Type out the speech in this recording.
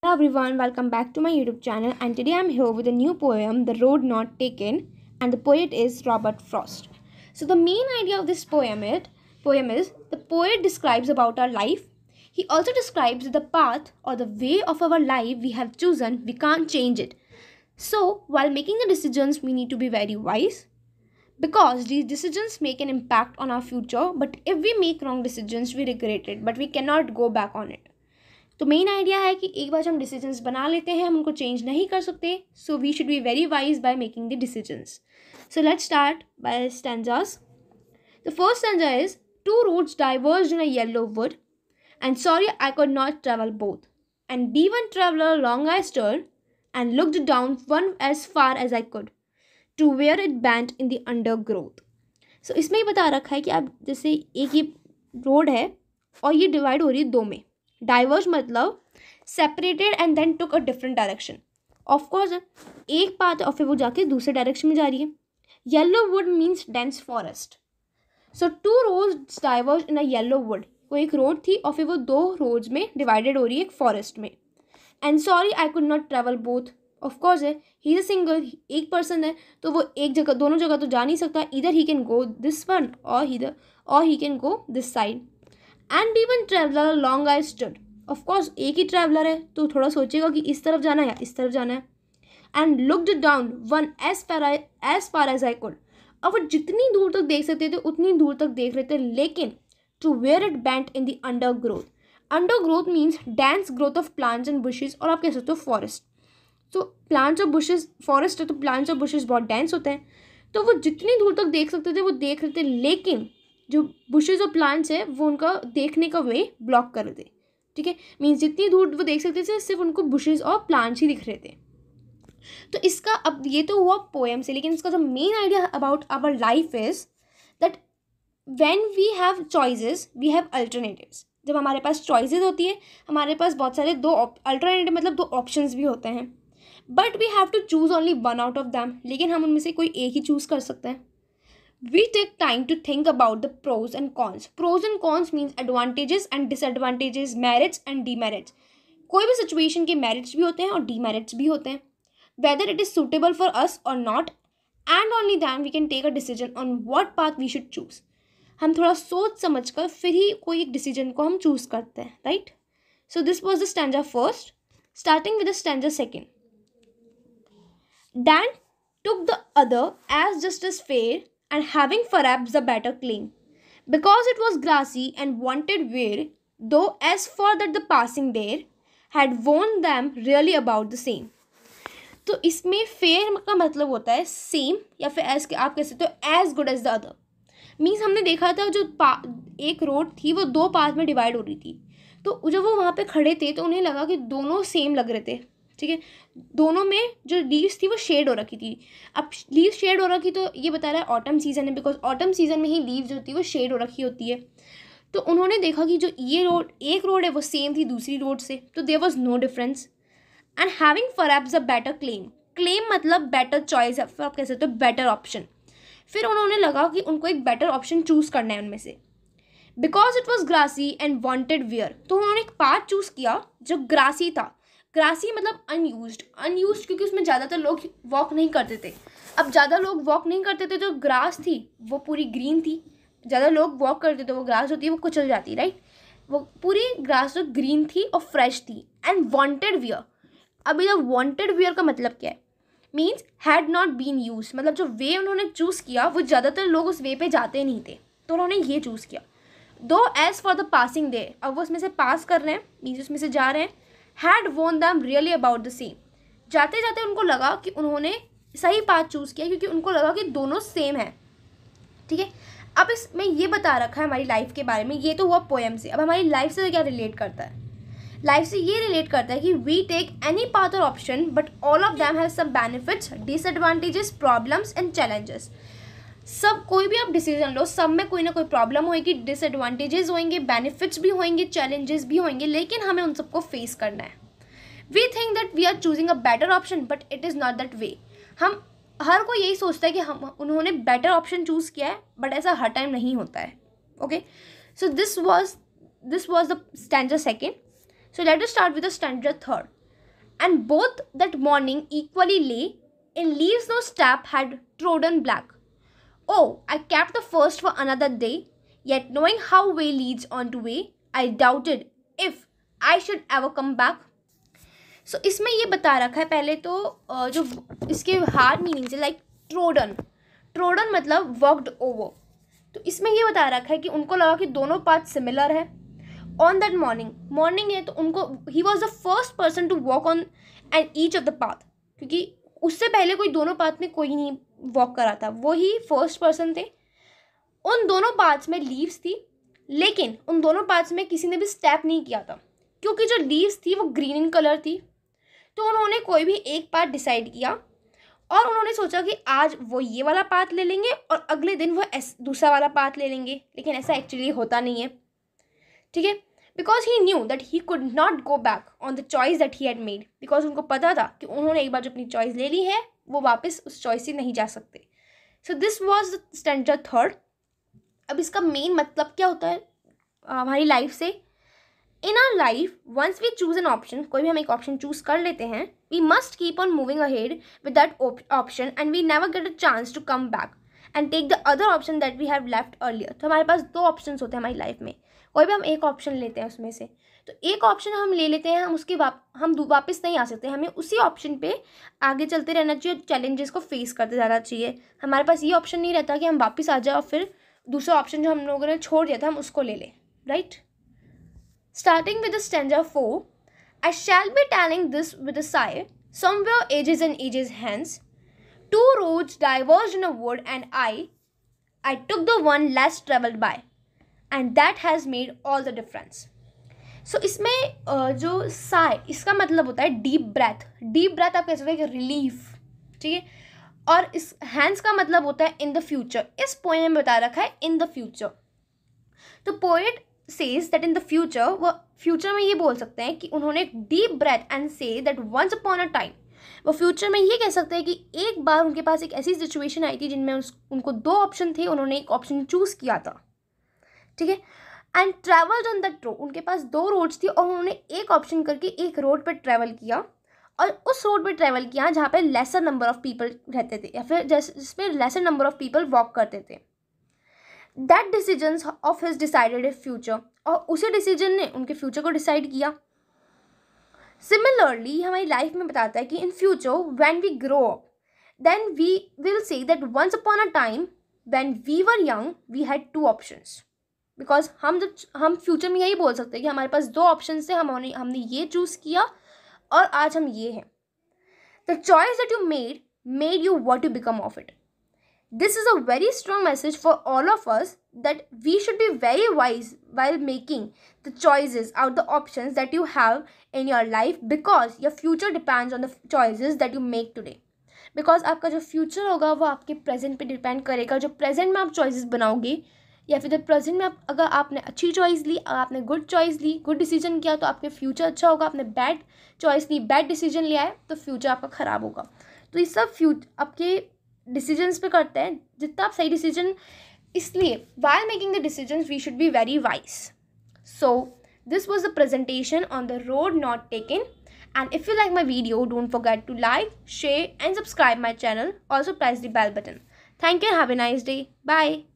Hello everyone, welcome back to my YouTube channel, and today I'm here with a new poem, The Road Not Taken, and the poet is Robert Frost. So the main idea of this poem is the poet describes about our life. He also describes the path or the way of our life we have chosen, we can't change it. So while making the decisions, we need to be very wise because these decisions make an impact on our future, but if we make wrong decisions, we regret it, but we cannot go back on it. तो main idea है कि एक बार जब हम decisions बना लेते हैं हम उनको चेंज नहीं कर सकते so we should be very wise by making the decisions so let's start by stanzas the first stanza is two roads diverged in a yellow wood and sorry I could not travel both and be one traveler long I stood and looked down one as far as I could to where it bent in the undergrowth. सो इसमें ही बता रखा है कि आप जैसे एक ही road है और ये डिवाइड हो रही है दो में. डाइवर्ज मतलब separated and then took a different direction. Of course एक पाथ और फिर वो जाके दूसरे डायरेक्शन में जा रही है. Yellow wood means dense forest. So two roads diverge in a yellow wood. वो एक रोड थी और फिर वो दो रोड्स में डिवाइडेड हो रही है एक फॉरेस्ट में. And sorry I could not travel both. Of course है ही इज अ सिंगल, एक पर्सन है तो वो एक जगह दोनों जगह तो जा नहीं सकता. इधर he can go this one और he can go this side. And even traveller long I stood. Of course एक ही ट्रैवलर है तो थोड़ा सोचेगा कि इस तरफ जाना है या इस तरफ जाना है. And looked down one as far as I could. अब वो जितनी दूर तक देख सकते थे उतनी दूर तक देख रहे थे, लेकिन to where it bent in the undergrowth. Undergrowth means dense growth of plants and bushes, और आप कह सकते हो फॉरेस्ट. तो प्लांट्स और बुशेज, फॉरेस्ट है तो प्लांट्स और बुशेज बहुत डेंस होते हैं, तो वो जितनी दूर तक देख सकते थे वो देख रहे थे, लेकिन जो बुशेज और प्लांट्स है वो उनका देखने का वे ब्लॉक कर रहे थे. ठीक है, मीन्स जितनी दूर वो देख सकते थे सिर्फ उनको बुशेज और प्लांट्स ही दिख रहे थे. तो इसका अब ये तो हुआ पोएम से, लेकिन इसका जो main idea about our life is that when we have choices we have alternatives. जब हमारे पास चॉइसेस होती है हमारे पास बहुत सारे दो अल्टरनेटिव मतलब दो ऑप्शंस भी होते हैं, but we have to choose only one out of them. लेकिन हम उनमें से कोई एक ही चूज़ कर सकते हैं. We take time to think about the pros and cons. Pros and cons means advantages and disadvantages, merits and demerits. कोई भी सिचुएशन के मेरिट्स भी होते हैं और डीमेरिट्स भी होते हैं. Whether it is suitable for us or not, and only then we can take a decision on what path we should choose. हम थोड़ा सोच समझ कर फिर ही कोई एक डिसीजन को हम चूज करते हैं, right? So this was the stanza first. Starting with the stanza second. Dan took the other as just as fair and having perhaps a better claim, because it was grassy and wanted wear, though as for that the passing there had warned them really about the same. तो इसमें fair का मतलब होता है same, या फिर as आप कह सकते हो as good as the other. Means हमने देखा था जो एक रोड थी वो दो पार्ट में डिवाइड हो रही थी, तो जब वो वहाँ पे खड़े थे तो उन्हें लगा कि दोनों सेम लग रहे थे. ठीक है, दोनों में जो लीव्स थी वो शेड हो रखी थी. अब लीव्स शेड हो रखी तो ये बता रहा है ऑटम सीजन है, बिकॉज ऑटम सीजन में ही लीव्स जो होती है वो शेड हो रखी होती है. तो उन्होंने देखा कि जो ये रोड एक रोड है वो सेम थी दूसरी रोड से, तो there was no difference. And having perhaps a better claim. Claim मतलब बेटर चॉइस है, फिर आप कह सकते हो बेटर ऑप्शन. फिर उन्होंने लगा कि उनको एक बेटर ऑप्शन चूज़ करना है उनमें से. Because it was grassy and wanted wear, तो उन्होंने एक पाथ चूज़ किया जो ग्रासी था. ग्रासी मतलब अनयूज्ड क्योंकि उसमें ज़्यादातर लोग वॉक नहीं करते थे. अब ज़्यादा लोग वॉक नहीं करते थे तो ग्रास थी वो पूरी ग्रीन थी. ज़्यादा लोग वॉक करते तो वो ग्रास होती है वो कुचल जाती, राइट? वो पूरी ग्रास जो ग्रीन थी और फ्रेश थी. And wanted wear. अभी जब वॉन्टेड वियर का मतलब क्या है, means had not been use, मतलब जो वे उन्होंने चूज़ किया वो ज़्यादातर लोग उस वे पे जाते नहीं थे, तो उन्होंने ये चूज़ किया. Though as for the passing day, अब वो उसमें से पास कर रहे हैं मीन्स उसमें से जा रहे हैं. Had worn them really about the same. जाते जाते उनको लगा कि उन्होंने सही पाथ चूज़ किया क्योंकि उनको लगा कि दोनों सेम है. ठीक है, अब इसमें ये बता रखा है हमारी लाइफ के बारे में. ये तो हुआ पोएम से. अब हमारी लाइफ से क्या रिलेट करता है? लाइफ से ये रिलेट करता है कि वी टेक एनी पाथ और option but all of them have some benefits, disadvantages, problems and challenges. सब कोई भी आप डिसीजन लो सब में कोई ना कोई प्रॉब्लम होएगी, डिसएडवांटेजेस होंगे, बेनिफिट्स भी होंगे, चैलेंजेस भी होंगे, लेकिन हमें उन सबको फेस करना है. We think that we are choosing a better option but it is not that way. हम हर कोई यही सोचता है कि हम उन्होंने बेटर ऑप्शन चूज़ किया है, बट ऐसा हर टाइम नहीं होता है. Okay, so this was the standard second. So let us start with the standard third. and both that morning equally lay in leaves no step had trodden black. Oh, I kept the first for another day, yet knowing how way leads on to way, I doubted if I should ever come back. So इसमें ये बता रखा है पहले तो जो इसके hard meaning है लाइक ट्रोडन मतलब वॉकड ओवर. तो इसमें ये बता रखा है कि उनको लगा कि दोनों पाथ सिमिलर है. ऑन दैट मॉर्निंग है तो उनको he was the first person to walk on and each of the path, क्योंकि उससे पहले कोई दोनों पाथ में कोई नहीं वॉक करा था, वो ही फर्स्ट पर्सन थे. उन दोनों पाथ्स में लीव्स थी, लेकिन उन दोनों पाथ्स में किसी ने भी स्टेप नहीं किया था, क्योंकि जो लीव्स थी वो ग्रीन इन कलर थी. तो उन्होंने कोई भी एक पाथ डिसाइड किया और उन्होंने सोचा कि आज वो ये वाला पाथ ले लेंगे और अगले दिन वो दूसरा वाला पाथ ले लेंगे. लेकिन ऐसा एक्चुअली होता नहीं है, ठीक है. Because he knew that he could not go back on the choice that he had made. Because उनको पता था कि उन्होंने एक बार जो अपनी चॉइस ले ली है वो वापस उस चॉइस से नहीं जा सकते. So this was the stanza third. अब इसका मेन मतलब क्या होता है हमारी लाइफ से. In our life once we choose an option, कोई भी हम एक ऑप्शन चूज कर लेते हैं, we must keep on moving ahead with that option and we never get a chance to come back and take the other option that we have left earlier. तो हमारे पास दो ऑप्शन होते हैं हमारी life में. कोई भी हम एक ऑप्शन लेते हैं उसमें से, तो एक ऑप्शन हम ले लेते हैं, हम उसके हम वापस नहीं आ सकते. हमें उसी ऑप्शन पे आगे चलते रहना चाहिए, चैलेंजेस को फेस करते जाना चाहिए. हमारे पास ये ऑप्शन नहीं रहता कि हम वापस आ जाए और फिर दूसरा ऑप्शन जो हम लोगों ने छोड़ दिया था हम उसको ले लें, right. Starting with the stanza 4, I shall be telling this with a sigh, somewhere ages and ages hence, two roads diverged in a wood and I took the one less travelled by, and that has made all the difference. So इसमें जो sigh इसका मतलब होता है deep breath आप कह सकते हैं कि रिलीफ, ठीक है. और इस हैंड्स का मतलब होता है इन द फ्यूचर. इस पोएम में बता रखा है इन द फ्यूचर. तो poet says that in the future, वो फ्यूचर में ये बोल सकते हैं कि उन्होंने एक deep breath and say that once upon a time, वो फ्यूचर में ये कह सकते हैं कि एक बार उनके पास एक ऐसी सिचुएशन आई थी जिनमें उनको दो ऑप्शन थे, उन्होंने एक ऑप्शन चूज़ किया था, ठीक है. And travelled on that road, उनके पास दो रोड्स थी और उन्होंने एक ऑप्शन करके एक रोड पर ट्रैवल किया और उस रोड पर ट्रैवल किया जहाँ पे लेसर नंबर ऑफ पीपल रहते थे या फिर जिसमें laser number of people walk करते थे. That decision of his decided A future, और उसी डिसीजन ने उनके फ्यूचर को डिसाइड किया. सिमिलरली हमारी लाइफ में बताता है कि in future when we grow up then we will say that once upon a time when we were young we had two options. Because हम फ्यूचर में यही बोल सकते हैं कि हमारे पास दो ऑप्शन थे, हमने ये चूज़ किया और आज हम ये हैं. The choice that you made you what you become of it. This is a very strong message for all of us that we should be very wise while making the choices out the options that you have in your life, because your future depends on the choices that you make today. Because आपका जो future होगा वो आपके present पे depend करेगा. जो present में आप choices बनाओगे या फिर present में अगर आपने अच्छी choice ली, अगर आपने good choice ली, good decision किया तो आपके future अच्छा होगा. आपने bad choice ली, bad decision लिया है तो future आपका ख़राब होगा. तो ये सब आपके डिसीजंस पे करते हैं जितना आप सही डिसीजन. इसलिए while making the decisions we should be very wise. So this was the presentation on the road not taken, and if you like my video don't forget to like, share and subscribe my channel. Also press the bell button. Thank you and have a nice day. Bye.